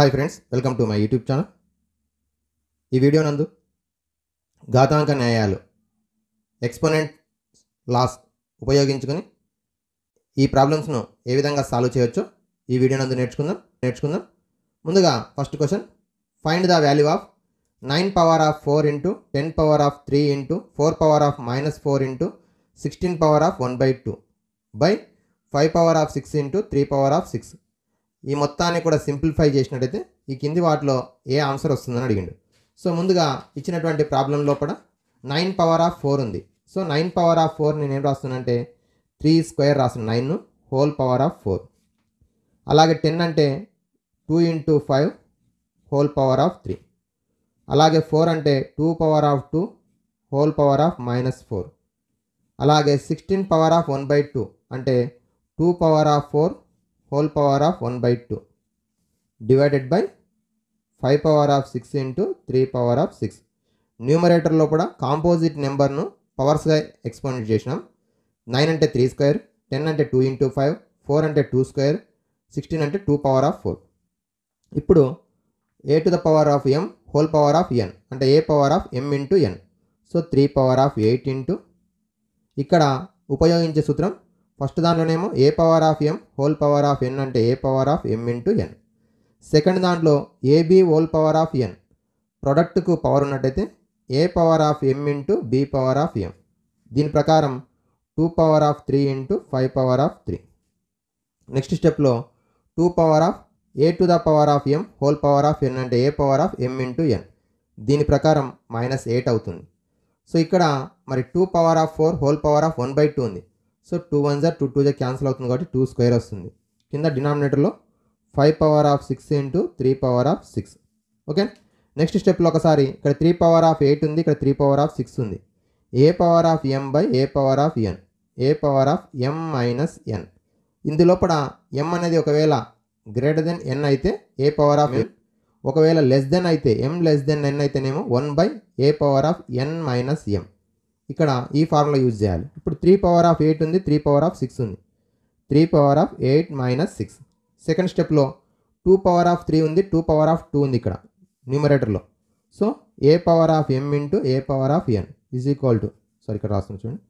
Hi friends, welcome to my YouTube channel. ఈ video నందు ఘాతాంక న్యాయాలు exponent loss ఉపయోగించుకొని ఈ ప్రాబ్లమ్స్ను ఏ విధంగా సాల్వ్ చేయవచ్చో ఈ వీడియో నందు నేర్చుకుందాం. ముందుగా first question, find the value of 9 power of 4 into 10 power of 3 into 4 power of -4 into 16 power of 1/2 by 5 power of 6 into 3 power of 6. ఈ మొత్తాన్ని కూడా సింప్లిఫై చేసినట్టయితే ఈ కింది వాటిలో ఏ ఆన్సర్ వస్తుందని అడిగిండు. సో ముందుగా ఇచ్చినటువంటి ప్రాబ్లం లోపల 9 పవర్ ఆఫ్ 4 ఉంది. సో 9 పవర్ ఆఫ్ 4 నేను ఏం రాస్తున్నానంటే 3 స్క్వేర్ రాసిన 9 హోల్ పవర్ ఆఫ్ 4. అలాగే 10 అంటే 2 ఇంటూ 5 హోల్ పవర్ ఆఫ్ 3. అలాగే 4 అంటే 2 power of 2 whole power of -4. అలాగే 16 పవర్ ఆఫ్ 1/2 అంటే 2 power of 4 whole power of 1/2 divided by 5 power of 6 into 3 power of 6. న్యూమరేటర్లో కూడా కాంపోజిట్ నెంబర్ను పవర్స్గా ఎక్స్పోనెంట్ చేసినాం. 9 అంటే 3 స్క్వేర్, 10 అంటే 2 ఇంటూ 5, 4 అంటే 2 స్క్వేర్, 16 అంటే 2 పవర్ ఆఫ్ 4. ఇప్పుడు a to the power of m whole power of n అంటే a power of m into n. So 3 power of 8 into, ఇక్కడ ఉపయోగించే సూత్రం ఫస్ట్ దాంట్లోనేమో a power of m whole power of n అంటే a power of m into n. Second దాంట్లో a b whole power of n ప్రొడక్ట్కు power ఉన్నట్టయితే a power of m into b power of m. దీని ప్రకారం 2 power of 3 into 5 power of 3. Next స్టెప్లో 2 power of a to the power of m whole power of n అంటే a power of m into n. దీని ప్రకారం -8 అవుతుంది. So ఇక్కడ మరి 2 power of 4 whole power of 1/2 ఉంది. సో 2 1 2 2 క్యాన్సిల్ అవుతుంది కాబట్టి 2 స్క్వేర్ వస్తుంది. కింద డినామినేటర్లో 5 power of 6 into 3 power of 6. Okay, next స్టెప్లో ఒకసారి ఇక్కడ 3 పవర్ ఆఫ్ 8 ఉంది, ఇక్కడ 3 పవర్ ఆఫ్ 6 ఉంది. A power of m by a power of n, a power of m minus n. ఇందులోపల m అనేది ఒకవేళ గ్రేటర్ దెన్ n అయితే ఏ పవర్ ఆఫ్ m, ఒకవేళ లెస్ దెన్ అయితే m లెస్ దెన్ n అయితేనేమో 1 by a power of n minus m. ఇక్కడ ఈ formula use చేయాలి. ఇప్పుడు 3 పవర్ ఆఫ్ 8 ఉంది, 3 పవర్ ఆఫ్ 6 ఉంది. 3 పవర్ ఆఫ్ 8 మైనస్ 6. సెకండ్ స్టెప్లో 2 పవర్ ఆఫ్ 3 ఉంది, 2 పవర్ ఆఫ్ 2 ఉంది ఇక్కడ న్యూమరేటర్లో. So a power of m into a power of n is equal to, sorry ఇక్కడ రాస్తున్నాను చూడండి,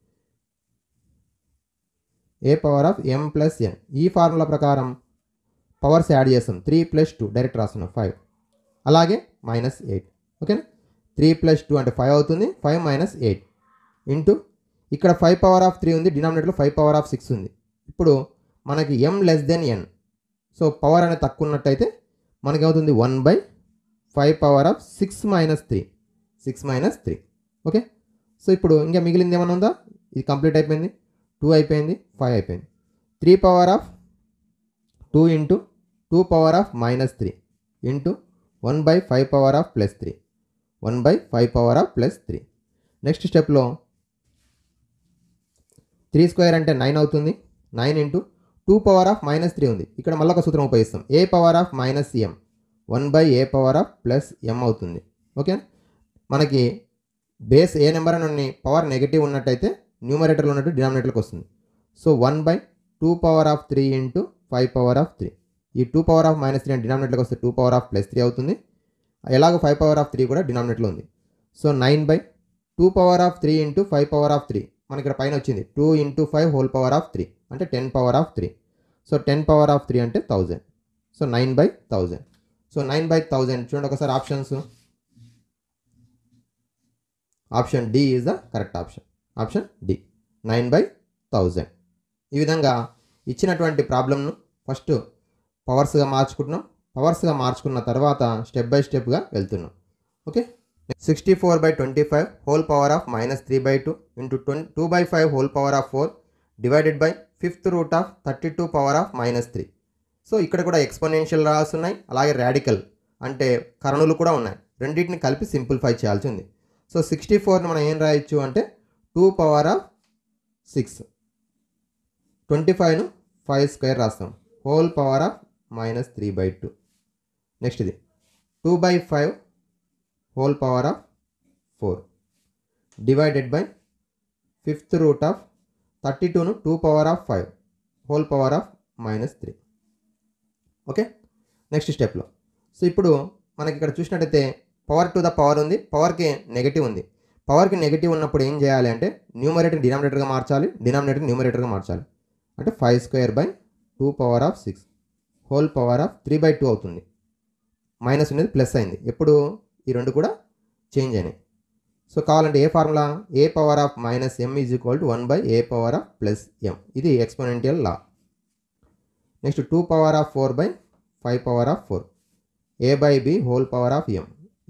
a power of m plus n. ఈ ఫార్ములా ప్రకారం పవర్స్ యాడ్ చేస్తాం. 3 + 2 డైరెక్ట్ రాస్తున్నాం 5. అలాగే -8. ఓకేనా, 3 + 2 అంటే 5 అవుతుంది. 5 - 8 ఇంటూ ఇక్కడ 5 పవర్ ఆఫ్ 3 ఉంది, డినామినేటర్లో 5 పవర్ ఆఫ్ 6 ఉంది. ఇప్పుడు మనకి m less than n, so power అనేది తక్కువ ఉన్నట్టయితే మనకి అవుతుంది 1 by 5 power of 6 minus 3, 6 minus 3. Okay, so ఇప్పుడు ఇంకా మిగిలింది ఏమైనా ఉందా? ఇది కంప్లీట్ అయిపోయింది. 2 అయిపోయింది, 5 అయిపోయింది. 3 power of 2 into 2 power of -3 into 1 by 5 power of +3, 1 by 5 power of +3. Next స్టెప్లో 3 స్క్వేర్ అంటే 9 అవుతుంది. 9 ఇంటూ 2 పవర్ ఆఫ్ -3 ఉంది. ఇక్కడ మళ్ళీ ఒక సూత్రం ఉపయోగిస్తాం. A power of -m 1 by a power of +m అవుతుంది. ఓకే, మనకి బేస్ ఏ నెంబర్ అని పవర్ నెగిటివ్ ఉన్నట్టయితే న్యూమరేటర్లో ఉన్నట్టు డినామినేటర్కి వస్తుంది. So 1 by 2 power of 3 into 5 power of 3. ఈ 2 పవర్ ఆఫ్ -3 అని డినామినేటర్కి వస్తే 2 పవర్ ఆఫ్ +3 అవుతుంది. ఎలాగో 5 పవర్ ఆఫ్ 3 కూడా డినామినేటర్లో ఉంది. So 9 by 2 power of 3 into 5 power of 3. మనకి ఇక్కడ పైన వచ్చింది 2 ఇంటూ 5 హోల్ పవర్ ఆఫ్ 3 అంటే 10 power of 3. So 10 power of 3 అంటే 1000. So 9 by 1000. సో 9 బై 1000 చూడండి ఒకసారి options. Option D is the correct option. Option D 9 by 1000. ఈ విధంగా ఇచ్చినటువంటి ప్రాబ్లమ్ను ఫస్ట్ పవర్స్గా మార్చుకుంటున్నాం. పవర్స్గా మార్చుకున్న తర్వాత స్టెప్ బై స్టెప్గా వెళ్తున్నాం. Okay, 64/25 whole power of -3/2 into 2 by 5 whole power of 4 divided by 5th root of 32 power of -3. So ఇక్కడ కూడా ఎక్స్పోనెన్షియల్ రాస్తున్నాయి, అలాగే radical అంటే కరణులు కూడా ఉన్నాయి. రెండింటిని కలిపి సింప్లిఫై చేయాల్సి ఉంది. సో 64ని మనం ఏం రాయొచ్చు అంటే 2 పవర్ ఆఫ్ 6, 25ను 5 స్క్వేర్ రాస్తాం, హోల్ పవర్ ఆఫ్ -3/2. నెక్స్ట్ ఇది 2 by 5 whole power of 4 divided by 5th root of 32ను 2 power of 5 whole power of -3. Okay, next స్టెప్లో సో ఇప్పుడు మనకి ఇక్కడ చూసినట్టయితే పవర్ టు ద పవర్ ఉంది, పవర్కి నెగిటివ్ ఉంది. పవర్కి నెగిటివ్ ఉన్నప్పుడు ఏం చేయాలి అంటే న్యూమరేటర్ డినామినేటర్గా మార్చాలి, డినామినేటర్ న్యూమరేటర్గా మార్చాలి. అంటే 5² 2⁻6 హోల్ పవర్ ఆఫ్ 3/2 అవుతుంది. మైనస్ అనేది ప్లస్ అయింది. ఎప్పుడు ఈ రెండు కూడా చేంజ్ అయినాయి. సో కావాలంటే ఏ formula, a power of minus m is equal to 1/a power of plus m. ఇది ఎక్స్పోనెంటియల్ లా. నెక్స్ట్ 2⁻4/5 power of 4 a/b whole power of m.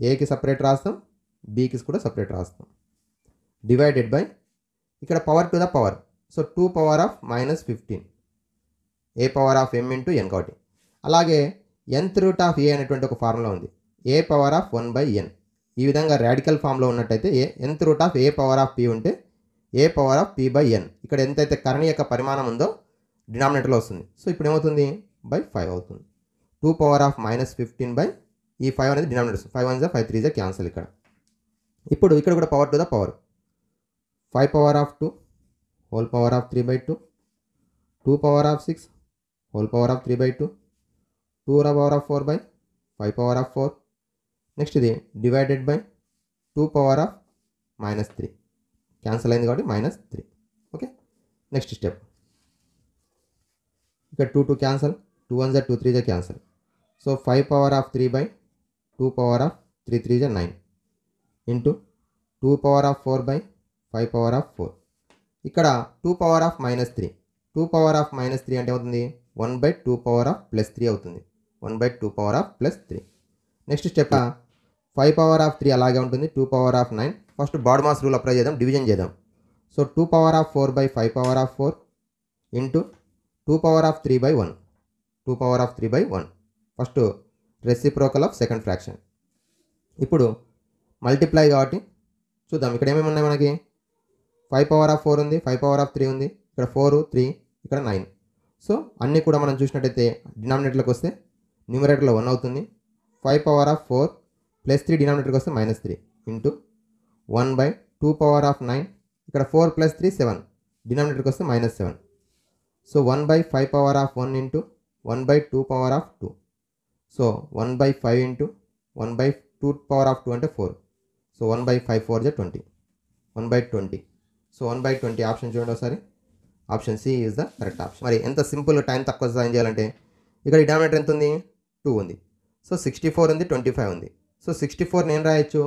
ఏకి సపరేట్ రాస్తాం, బీకి కూడా సపరేట్ రాస్తాం. డివైడెడ్ బై ఇక్కడ power to the power, so 2⁻−15 a power of m into n కాబట్టి. అలాగే nth రూట్ ఆఫ్ a అనేటువంటి ఒక ఫార్ములా ఉంది, a పవర్ ఆఫ్ 1/n. ఈ విధంగా రాడికల్ ఫామ్లో ఉన్నట్టయితే nth root of a power of p ఉంటే a పవర్ ఆఫ్ p/n. ఇక్కడ ఎంతైతే కర్ణి యొక్క పరిమాణం ఉందో డినామినేటర్లో వస్తుంది. సో ఇప్పుడు ఏమవుతుంది, బై 5 అవుతుంది. 2⁻−15 ఈ 5 అనేది డినామినేటర్. 5 1 5 3 క్యాన్సల్. ఇప్పుడు ఇక్కడ కూడా power to the power 5 power of 2 whole power of 3/2 2⁻6 whole power of 3/2 2⁻4 5 power of 4. Next ఇది డివైడెడ్ బై 2⁻−3 క్యాన్సల్ అయింది కాబట్టి -3. Okay, next step. ఇక్కడ 2 cancel, 2 1 2 3 cancel. So 5 power of 3/2 power of 3 3 9 into 2⁻4 5 power of 4. ఇక్కడ 2⁻−3 2⁻−3 అంటే అవుతుంది 1/2 power of plus 3 అవుతుంది. 1/2 power of plus 3. Next step 5 power of 3 అలాగే ఉంటుంది. 2⁻9. First BODMAS rule apply చేద్దాం, డివిజన్ చేద్దాం. So 2⁻4/5 power of 4 into 2⁻3/1 2⁻3/1. First reciprocal of second fraction. ఇప్పుడు multiply కాబట్టి చూద్దాం. ఇక్కడ ఏమేమి ఉన్నాయి మనకి, 5 పవర్ ఆఫ్ 4 ఉంది, 5 పవర్ ఆఫ్ 3 ఉంది, ఇక్కడ 4 3 ఇక్కడ 9. సో అన్నీ కూడా మనం చూసినట్టయితే డినామినేటర్లోకి వస్తే న్యూమరేటర్లో 1 అవుతుంది. 5 పవర్ ఆఫ్ 4 ప్లస్ 3 డినామినేటర్కి వస్తే -3 ఇంటూ 1/2⁻9. ఇక్కడ 4 + 3 7 డినామినేటర్కి వస్తే -7. So 1/5 power of 1 into 1/2 power of 2. So 1/5 into 1/2 power of 2 అంటే 4. సో 1/5 4 20 1/20. సో 1/20 ఆప్షన్ చూడండి ఒకసారి. Option C is the correct option. మరి ఎంత సింపుల్, టైం తక్కువ సాయం చేయాలంటే ఇక్కడ డినామినేటర్ ఎంత ఉంది, 2 ఉంది. సో 64 ఉంది, 25 ఉంది. సో 64 నేను రాయొచ్చు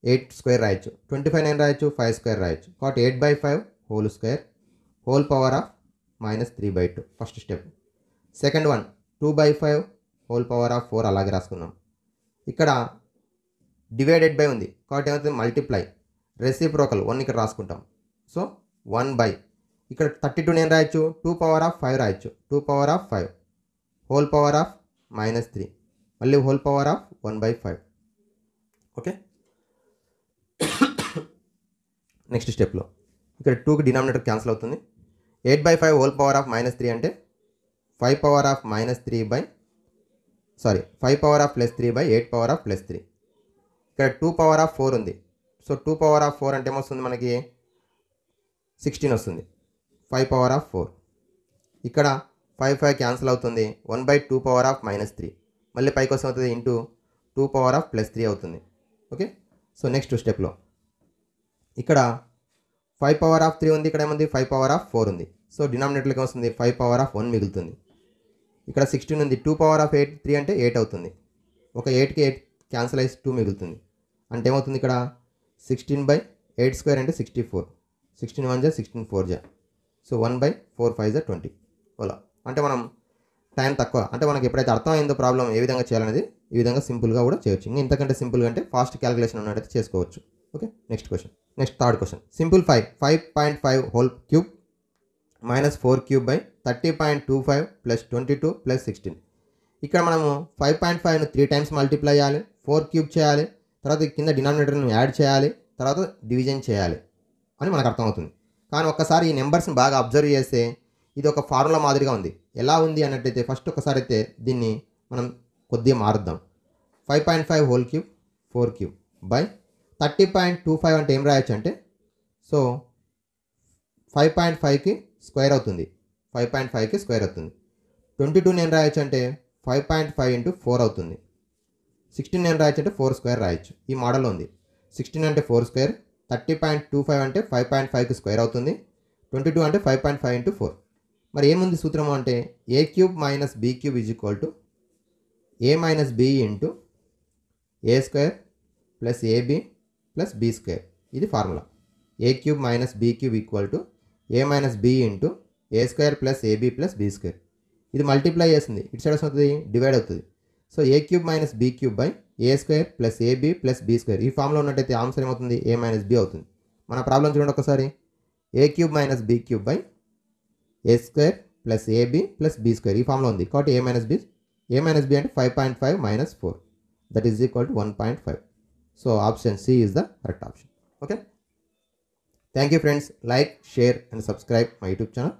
8² రాయొచ్చు, 25 నేను రాయొచ్చు 5² రాయొచ్చు. కాబట్టి 8/5 whole square whole power of -3/2 first step. Second one 2/5 whole power of 4 అలాగే రాసుకుందాం. ఇక్కడ డివైడెడ్ బై ఉంది కాబట్టి ఏమవుతుంది, మల్టిప్లై రెసిప్రోకల్ 1 ఇక్కడ రాసుకుంటాం. సో 1/, ఇక్కడ 32 నేను రాయొచ్చు 2�5 రాయొచ్చు. 2�5 హోల్ పవర్ ఆఫ్ -3 మళ్ళీ whole power of 1/5. Okay, next స్టెప్లో ఇక్కడ 2కి డినామినేటర్ క్యాన్సిల్ అవుతుంది. 8/5 హోల్ పవర్ ఆఫ్ -3 అంటే 5 power of -3/5 power of +3/8 power of +3. ఇక్కడ 2 పవర్ ఆఫ్ 4 ఉంది. సో 2 పవర్ ఆఫ్ 4 అంటే ఏమొస్తుంది మనకి 16 వస్తుంది. 5 పవర్ ఆఫ్ 4 ఇక్కడ 5 క్యాన్సిల్ అవుతుంది. 1/2 పవర్ ఆఫ్ -3 మళ్ళీ పైకి వస్తే అవుతుంది ఇంటూ 2 పవర్ ఆఫ్ +3 అవుతుంది. ఓకే, సో నెక్స్ట్ స్టెప్లో ఇక్కడ 5 పవర్ ఆఫ్ 3 ఉంది, ఇక్కడ ఏముంది 5 పవర్ ఆఫ్ 4 ఉంది. సో డినామినేటర్లోకి వస్తుంది 5 పవర్ ఆఫ్ 1 మిగులుతుంది. ఇక్కడ 16 ఉంది, 2 పవర్ ఆఫ్ 3 అంటే 8 అవుతుంది. ఒక 8కి 8 క్యాన్సిల్ అయ్యి 2 మిగులుతుంది. అంటే ఏమవుతుంది ఇక్కడ 16/8² అంటే 64. 16 1 16 4. సో 1/4 5 20. ఓలా అంటే మనం టైం తక్కువ, అంటే మనకి ఎప్పుడైతే అర్థమైందో ప్రాబ్లం ఏ విధంగా చేయాలనేది ఈ విధంగా సింపుల్గా కూడా చేయొచ్చు. ఇంకా ఇంతకంటే సింపుల్గా అంటే ఫాస్ట్ క్యాలిక్యులేషన్ ఉన్నట్టయితే చేసుకోవచ్చు. Okay, next question. Next third question. Simple 5.5 whole cube -4³ 30.25 + 22 + 16. ఇక్కడ మనము 5.5ను 3 టైమ్స్ మల్టిప్లై చేయాలి, 4³ చేయాలి, తర్వాత కింద డినామినేటర్ను యాడ్ చేయాలి, తర్వాత డివిజన్ చేయాలి అని మనకు అర్థమవుతుంది. కానీ ఒక్కసారి ఈ నెంబర్స్ని బాగా అబ్జర్వ్ చేస్తే ఇది ఒక ఫార్ములా మాదిరిగా ఉంది. ఎలా ఉంది అన్నట్టయితే ఫస్ట్ ఒకసారి అయితే దీన్ని మనం కొద్దిగా మారుద్దాం. 5.5 హోల్ క్యూబ్ 4³ బై 30.25 అంటే ఏం రాయొచ్చు అంటే, సో 5.5కి స్క్వేర్ అవుతుంది. 5.5కి స్క్వేర్ అవుతుంది. 22 నేను రాయొచ్చు అంటే 5.5 × 4 అవుతుంది. 16 అని రాయొచ్చు అంటే 4 స్క్వేర్ రాయొచ్చు. ఈ మోడల్లో ఉంది. 16 అంటే 4 స్క్వేర్, 30.25 అంటే 5.5కి స్క్వేర్ అవుతుంది, 22 అంటే 5.5 ఇంటూ 4. మరి ఏముంది సూత్రము అంటే a cube minus b cube is equal to a minus b into a square plus a b plus b square. ఇది formula. A cube minus b cube equal to a minus b into a square plus a b plus b square. ఇది multiply చేస్తుంది, ఇటు side వస్తుంది, divide అవుతుంది. So a cube minus b cube by a square plus a b plus b square. ఈ ఫామ్లో ఉన్నట్టయితే answer ఏమవుతుంది? ఏ minus B అవుతుంది. మన ప్రాబ్లం చూడండి ఒకసారి. A cube minus b cube by a square plus a b plus b square ఈ ఫామ్లో ఉంది కాబట్టి ఏ మైనస్ బి అంటే 5.5 minus 4 that is equal to 1.5. So option C is the correct option. Okay, thank you friends. Like, share and subscribe my YouTube channel.